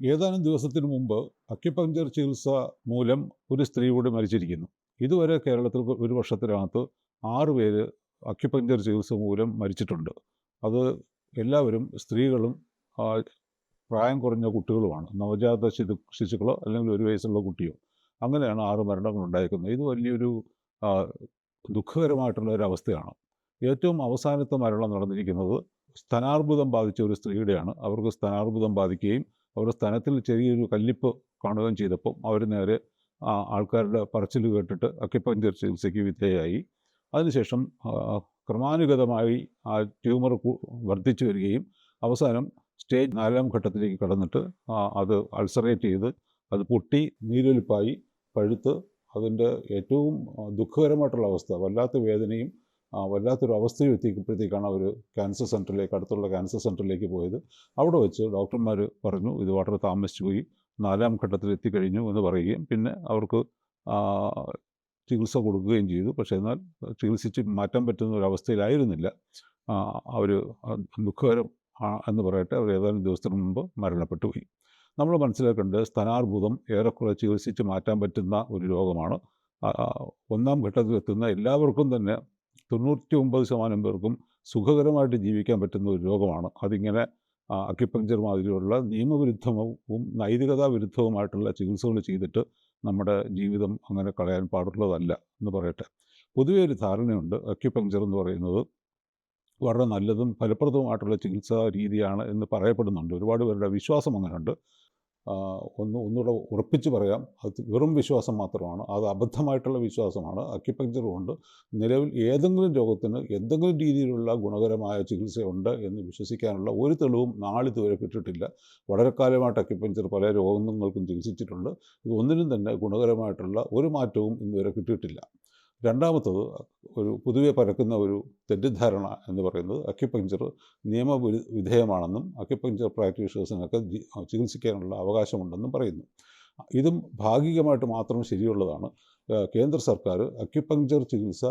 ഏതാനും ദിവസത്തിന് മുമ്പ് അക്യുപങ്ചർ ചികിത്സ മൂലം ഒരു സ്ത്രീ കൂടി മരിച്ചിരിക്കുന്നു. ഇതുവരെ കേരളത്തിൽ ഒരു വർഷത്തിനകത്ത് 6 പേര് അക്യുപങ്ചർ ചികിത്സ മൂലം മരിച്ചിട്ടുണ്ട്. അത് എല്ലാവരും സ്ത്രീകളും ആ, പ്രായം കുറഞ്ഞ കുട്ടികളുമാണ്. നവജാത ശിശുക്കളോ അല്ലെങ്കിൽ 1 വയസ്സുള്ള കുട്ടിയോ. അങ്ങനെയാണ് 6 മരണങ്ങൾ ഉണ്ടായിരിക്കുന്നത്. ഇത് വലിയൊരു ആ, ദുഃഖകരമായിട്ടുള്ള ഒരവസ്ഥയാണ്. ഏറ്റവും അവസാനത്തെ മരണം നടന്നിരിക്കുന്നത് സ്തനാർബുദം ബാധിച്ച ഒരു സ്ത്രീയുടെയാണ്. അവർക്ക് സ്തനാർബുദം ബാധിക്കുകയും അവരുടെ സ്തനത്തിൽ ചെറിയൊരു കല്ലിപ്പ് കാണുകയും ചെയ്തപ്പോൾ അവർ നേരെ ആൾക്കാരുടെ പറച്ചിൽ കേട്ടിട്ട് അക്യുപങ്ചർ ചികിത്സയ്ക്ക് വിധേയമായി. അതിനുശേഷം ക്രമാനുഗതമായി ആ ട്യൂമർ വർദ്ധിച്ചു വരികയും അവസാനം സ്റ്റേജ് 4-ാം ഘട്ടത്തിലേക്ക് കടന്നിട്ട് അത് അൾസറേറ്റ് ചെയ്ത് അത് പൊട്ടി നീരൊലിപ്പായി പഴുത്ത് അതിൻ്റെ ഏറ്റവും ദുഃഖകരമായിട്ടുള്ള അവസ്ഥ, വല്ലാത്ത വേദനയും വല്ലാത്തൊരു അവസ്ഥയും എത്തിയപ്പോഴത്തേക്കാണ് അവർ അടുത്തുള്ള ക്യാൻസർ സെൻറ്ററിലേക്ക് പോയത്. അവിടെ വെച്ച് ഡോക്ടർമാർ പറഞ്ഞു ഇത് വളരെ താമസിച്ചു പോയി, 4-ാം ഘട്ടത്തിൽ എത്തിക്കഴിഞ്ഞു എന്ന് പറയുകയും പിന്നെ അവർക്ക് ചികിത്സ കൊടുക്കുകയും ചെയ്തു. പക്ഷേ എന്നാൽ ചികിത്സിച്ച് മാറ്റാൻ പറ്റുന്ന ഒരവസ്ഥയിലായിരുന്നില്ല. അവർ ദുഃഖകരം എന്ന് പറയട്ടെ, അവർ ഏതാനും ദിവസത്തിന് മുമ്പ് മരണപ്പെട്ടു പോയി. നമ്മൾ മനസ്സിലാക്കേണ്ടത് സ്തനാർബുദം ഏറെക്കുറെ ചികിത്സിച്ച് മാറ്റാൻ പറ്റുന്ന ഒരു രോഗമാണ്. 1-ാം ഘട്ടത്തിലെത്തുന്ന എല്ലാവർക്കും തന്നെ 99% പേർക്കും സുഖകരമായിട്ട് ജീവിക്കാൻ പറ്റുന്ന ഒരു രോഗമാണ്. അതിങ്ങനെ അക്യുപങ്ചർ മാതിരിയുള്ള നിയമവിരുദ്ധവും നൈതികതാ വിരുദ്ധവുമായിട്ടുള്ള ചികിത്സകൾ ചെയ്തിട്ട് നമ്മുടെ ജീവിതം അങ്ങനെ കളയാൻ പാടുള്ളതല്ല എന്ന് പറയട്ടെ. പൊതുവേ ഒരു ധാരണയുണ്ട് അക്യുപങ്ചർ എന്ന് പറയുന്നത് വളരെ നല്ലതും ഫലപ്രദവുമായിട്ടുള്ള ചികിത്സാ രീതിയാണ് എന്ന് പറയപ്പെടുന്നുണ്ട്. ഒരുപാട് പേരുടെ വിശ്വാസം അങ്ങനെയുണ്ട്. ഒന്നുകൂടെ ഉറപ്പിച്ച് പറയാം, അത് വെറും വിശ്വാസം മാത്രമാണ്. അത് അബദ്ധമായിട്ടുള്ള വിശ്വാസമാണ്. അക്യുപങ്ചർ കൊണ്ട് നിലവിൽ ഏതെങ്കിലും രോഗത്തിന് എന്തെങ്കിലും രീതിയിലുള്ള ഗുണകരമായ ചികിത്സയുണ്ട് എന്ന് വിശ്വസിക്കാനുള്ള ഒരു തെളിവും നാളിതുവരെ കിട്ടിയിട്ടില്ല. വളരെ കാലമായിട്ട് അക്യുപങ്ചർ പല രോഗങ്ങൾക്കും ചികിത്സിച്ചിട്ടുണ്ട്. ഇത് ഒന്നിനും തന്നെ ഗുണകരമായിട്ടുള്ള ഒരു മാറ്റവും ഇന്നുവരെ കിട്ടിയിട്ടില്ല. രണ്ടാമത്തത്, ഒരു പൊതുവെ പരക്കുന്ന ഒരു തെറ്റിദ്ധാരണ എന്ന് പറയുന്നത് അക്യുപങ്ചർ നിയമവിധേയമാണെന്നും അക്യുപങ്ചർ പ്രാക്ടീഷേഴ്സിനൊക്കെ ചികിത്സിക്കാനുള്ള അവകാശമുണ്ടെന്നും പറയുന്നു. ഇതും ഭാഗികമായിട്ട് മാത്രം ശരിയുള്ളതാണ്. കേന്ദ്ര സർക്കാർ അക്യുപങ്ചർ ചികിത്സ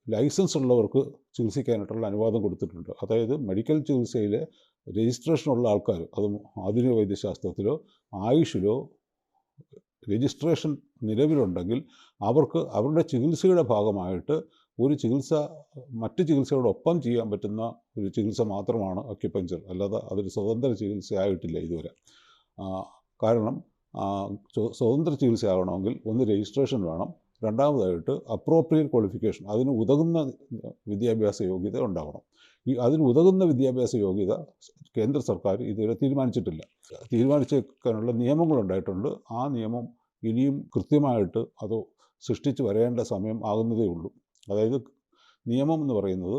ലൈസൻസ് ഉള്ളവർക്ക് ചികിത്സിക്കാനായിട്ടുള്ള അനുവാദം കൊടുത്തിട്ടുണ്ട്. അതായത് മെഡിക്കൽ ചികിത്സയിലെ രജിസ്ട്രേഷനുള്ള ആൾക്കാർ, അതും ആധുനിക വൈദ്യശാസ്ത്രത്തിലോ ആയുഷിലോ രജിസ്ട്രേഷൻ നിലവിലുണ്ടെങ്കിൽ അവർക്ക് അവരുടെ ചികിത്സയുടെ ഭാഗമായിട്ട് ഒരു ചികിത്സ മറ്റ് ചികിത്സയോടൊപ്പം ചെയ്യാൻ പറ്റുന്ന ഒരു ചികിത്സ മാത്രമാണ് അക്യുപങ്ചർ. അല്ലാതെ അതൊരു സ്വതന്ത്ര ചികിത്സയായിട്ടില്ല ഇതുവരെ. കാരണം സ്വതന്ത്ര ചികിത്സയാകണമെങ്കിൽ ഒന്ന് രജിസ്ട്രേഷൻ വേണം, രണ്ടാമതായിട്ട് അപ്രോപ്രിയറ്റ് ക്വാളിഫിക്കേഷൻ, അതിന് ഉതകുന്ന വിദ്യാഭ്യാസ യോഗ്യത ഉണ്ടാവണം. അതിന് ഉതകുന്ന വിദ്യാഭ്യാസ യോഗ്യത കേന്ദ്ര സർക്കാർ ഇതുവരെ തീരുമാനിച്ചിട്ടില്ല. തീരുമാനിച്ചേക്കാനുള്ള നിയമങ്ങളുണ്ടായിട്ടുണ്ട്. ആ നിയമം ഇനിയും കൃത്യമായിട്ട് അത് സൃഷ്ടിച്ച് വരേണ്ട സമയം ആകുന്നതേ ഉള്ളൂ. അതായത് നിയമം എന്ന് പറയുന്നത്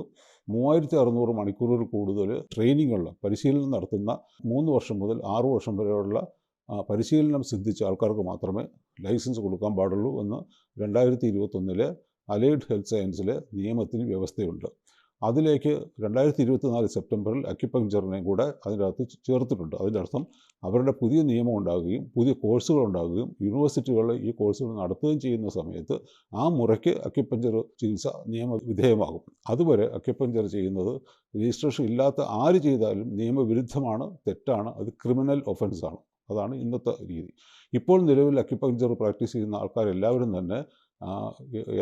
3600 മണിക്കൂറിൽ കൂടുതൽ ട്രെയിനിങ്ങുള്ള പരിശീലനം നടത്തുന്ന 3 വർഷം മുതൽ 6 വർഷം വരെയുള്ള പരിശീലനം സിദ്ധിച്ച ആൾക്കാർക്ക് മാത്രമേ ലൈസൻസ് കൊടുക്കാൻ പാടുള്ളൂ എന്ന് 2021 അലൈഡ് ഹെൽത്ത് സയൻസിലെ നിയമത്തിന് വ്യവസ്ഥയുണ്ട്. അതിലേക്ക് 2024 സെപ്റ്റംബറിൽ അക്യുപങ്ചറിനെ കൂടെ അതിനകത്ത് ചേർത്തിട്ടുണ്ട്. അതിൻ്റെ അർത്ഥം അവരുടെ പുതിയ നിയമം ഉണ്ടാകുകയും പുതിയ കോഴ്സുകൾ ഉണ്ടാകുകയും യൂണിവേഴ്സിറ്റികൾ ഈ കോഴ്സുകൾ നടത്തുകയും ചെയ്യുന്ന സമയത്ത് ആ മുറയ്ക്ക് അക്യുപങ്ചർ ചികിത്സ നിയമവിധേയമാകും. അതുവരെ അക്യുപങ്ചർ ചെയ്യുന്നത് രജിസ്ട്രേഷൻ ഇല്ലാത്ത ആര് ചെയ്താലും നിയമവിരുദ്ധമാണ്, തെറ്റാണ്, അത് ക്രിമിനൽ ഒഫൻസാണ്. അതാണ് ഇന്നത്തെ രീതി. ഇപ്പോൾ നിലവിൽ അക്യുപങ്ചർ പ്രാക്ടീസ് ചെയ്യുന്ന ആൾക്കാരെല്ലാവരും തന്നെ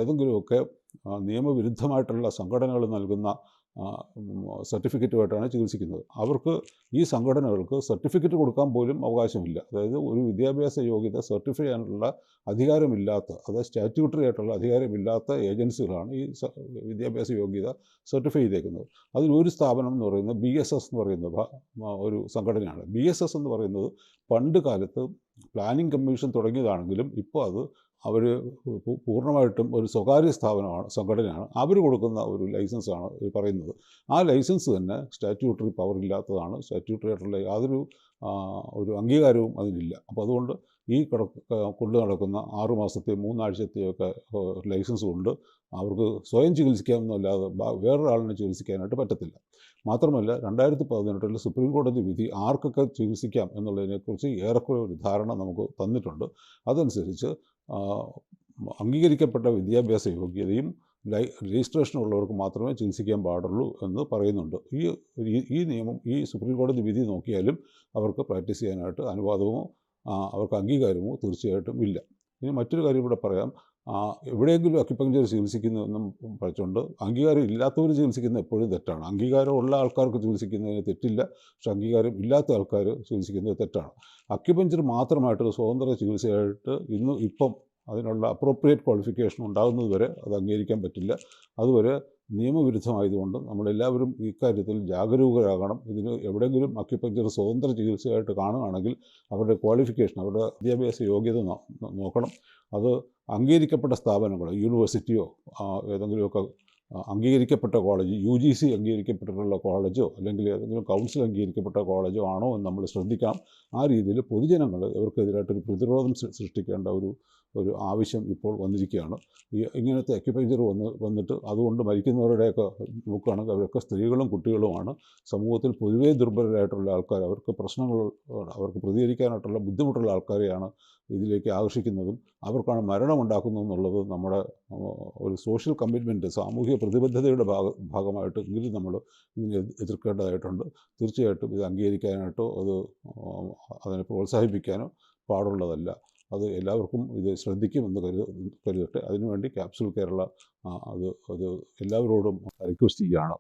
ഏതെങ്കിലുമൊക്കെ നിയമവിരുദ്ധമായിട്ടുള്ള സംഘടനകൾ നൽകുന്ന സർട്ടിഫിക്കറ്റുമായിട്ടാണ് ചികിത്സിക്കുന്നത്. അവർക്ക് ഈ സംഘടനകൾക്ക് സർട്ടിഫിക്കറ്റ് കൊടുക്കാൻ പോലും അവകാശമില്ല. അതായത് ഒരു വിദ്യാഭ്യാസ യോഗ്യത സർട്ടിഫൈ ചെയ്യാനുള്ള അധികാരമില്ലാത്ത, അതായത് സ്റ്റാറ്റ്യൂട്ടറി ആയിട്ടുള്ള അധികാരമില്ലാത്ത ഏജൻസികളാണ് ഈ വിദ്യാഭ്യാസ യോഗ്യത സർട്ടിഫൈ ചെയ്തേക്കുന്നത്. അതിലൊരു സ്ഥാപനം എന്ന് പറയുന്നത് BSS എന്ന് പറയുന്ന ഒരു സംഘടനയാണ്. BSS എന്ന് പറയുന്നത് പണ്ട് കാലത്ത് പ്ലാനിംഗ് കമ്മീഷൻ തുടങ്ങിയതാണെങ്കിലും ഇപ്പോൾ അത് അവർ പൂർണ്ണമായിട്ടും ഒരു സ്വകാര്യ സംഘടനയാണ്. അവർ കൊടുക്കുന്ന ഒരു ലൈസൻസാണ് പറയുന്നത്. ആ ലൈസൻസ് തന്നെ സ്റ്റാറ്റ്യൂട്ടറി പവർ ഇല്ലാത്തതാണ്. സ്റ്റാറ്റ്യൂട്ടറി ആയിട്ടുള്ള യാതൊരു ഒരു അംഗീകാരവും അതിനില്ല. അപ്പോൾ അതുകൊണ്ട് ഈ കൊണ്ടു നടക്കുന്ന 6 മാസത്തെയും 3 ആഴ്ചത്തെയൊക്കെ ലൈസൻസ് കൊണ്ട് അവർക്ക് സ്വയം ചികിത്സിക്കാമെന്നല്ലാതെ വേറൊരാളിനെ ചികിത്സിക്കാനായിട്ട് പറ്റത്തില്ല. മാത്രമല്ല 2018 സുപ്രീം കോടതി വിധി ആർക്കൊക്കെ ചികിത്സിക്കാം എന്നുള്ളതിനെക്കുറിച്ച് ഏറെക്കുറെ ഒരു ധാരണ നമുക്ക് തന്നിട്ടുണ്ട്. അതനുസരിച്ച് അംഗീകരിക്കപ്പെട്ട വിദ്യാഭ്യാസ യോഗ്യതയും രജിസ്ട്രേഷൻ ഉള്ളവർക്ക് മാത്രമേ ചികിത്സിക്കാൻ പാടുള്ളൂ എന്ന് പറയുന്നുണ്ട്. ഈ നിയമം, ഈ സുപ്രീം കോടതി വിധി നോക്കിയാലും അവർക്ക് പ്രാക്ടീസ് ചെയ്യാനായിട്ട് അനുവാദമോ അവർക്ക് അംഗീകാരമോ തീർച്ചയായിട്ടും ഇല്ല. ഇനി മറ്റൊരു കാര്യം ഇവിടെ പറയാം. എവിടെയെങ്കിലും അക്യുപങ്ക്ചർ ചികിത്സിക്കുന്നതെന്നും പഠിച്ചുകൊണ്ട് അംഗീകാരം ഇല്ലാത്തവർ ചികിത്സിക്കുന്നത് എപ്പോഴും തെറ്റാണ്. അംഗീകാരമുള്ള ആൾക്കാർക്ക് ചികിത്സിക്കുന്നതിന് തെറ്റില്ല, പക്ഷെ അംഗീകാരം ഇല്ലാത്ത ആൾക്കാർ ചികിത്സിക്കുന്നത് തെറ്റാണ്. അക്യുപങ്ക്ചർ മാത്രമായിട്ടൊരു സ്വതന്ത്ര ചികിത്സയായിട്ട് ഇപ്പം അതിനുള്ള അപ്രോപ്രിയേറ്റ് ക്വാളിഫിക്കേഷൻ ഉണ്ടാകുന്നത് വരെ അത് അംഗീകരിക്കാൻ പറ്റില്ല. അതുവരെ നിയമവിരുദ്ധമായതുകൊണ്ട് നമ്മളെല്ലാവരും ഇക്കാര്യത്തിൽ ജാഗരൂകരാകണം. ഇതിന് എവിടെയെങ്കിലും അക്യുപങ്ക്ചർ സ്വതന്ത്ര ചികിത്സയായിട്ട് കാണുകയാണെങ്കിൽ അവരുടെ ക്വാളിഫിക്കേഷൻ, അവരുടെ വിദ്യാഭ്യാസ യോഗ്യത നോക്കണം. അത് അംഗീകരിക്കപ്പെട്ട സ്ഥാപനങ്ങൾ, യൂണിവേഴ്സിറ്റിയോ ഏതെങ്കിലുമൊക്കെ അംഗീകരിക്കപ്പെട്ട കോളേജ്, UGC അംഗീകരിക്കപ്പെട്ടിട്ടുള്ള കോളേജോ അല്ലെങ്കിൽ ഏതെങ്കിലും കൗൺസിൽ അംഗീകരിക്കപ്പെട്ട കോളേജോ ആണോ എന്ന് നമ്മൾ ശ്രദ്ധിക്കണം. ആ രീതിയിൽ പൊതുജനങ്ങൾ ഇവർക്കെതിരായിട്ടൊരു പ്രതിരോധം സൃഷ്ടിക്കേണ്ട ഒരു ആവശ്യം ഇപ്പോൾ വന്നിരിക്കുകയാണ്. ഇങ്ങനത്തെ അക്യുപങ്ക്ചർ വന്നിട്ട് അതുകൊണ്ട് മരിക്കുന്നവരുടെയൊക്കെ നോക്കുകയാണെങ്കിൽ അവരൊക്കെ സ്ത്രീകളും കുട്ടികളുമാണ്. സമൂഹത്തിൽ പൊതുവേ ദുർബലരായിട്ടുള്ള ആൾക്കാർ, അവർക്ക് പ്രശ്നങ്ങൾ, അവർക്ക് പ്രതികരിക്കാനായിട്ടുള്ള ബുദ്ധിമുട്ടുള്ള ആൾക്കാരെയാണ് ഇതിലേക്ക് ആകർഷിക്കുന്നതും അവർക്കാണ് മരണമുണ്ടാക്കുന്നതെന്നുള്ളത് നമ്മുടെ ഒരു സോഷ്യൽ കമ്മിറ്റ്മെൻറ്റ്, സാമൂഹിക പ്രതിബദ്ധതയുടെ ഭാഗമായിട്ട് എങ്കിലും നമ്മൾ ഇതിനെ എതിർക്കേണ്ടതായിട്ടുണ്ട്. തീർച്ചയായിട്ടും ഇത് അംഗീകരിക്കാനായിട്ടോ അതിനെ പ്രോത്സാഹിപ്പിക്കാനോ പാടുള്ളതല്ല. അത് എല്ലാവർക്കും ഇത് ശ്രദ്ധിക്കുമെന്ന് കരുതട്ടെ. അതിനുവേണ്ടി ക്യാപ്സ്യൂൾ കേരള അത് എല്ലാവരോടും റിക്വസ്റ്റ് ചെയ്യുകയാണ്.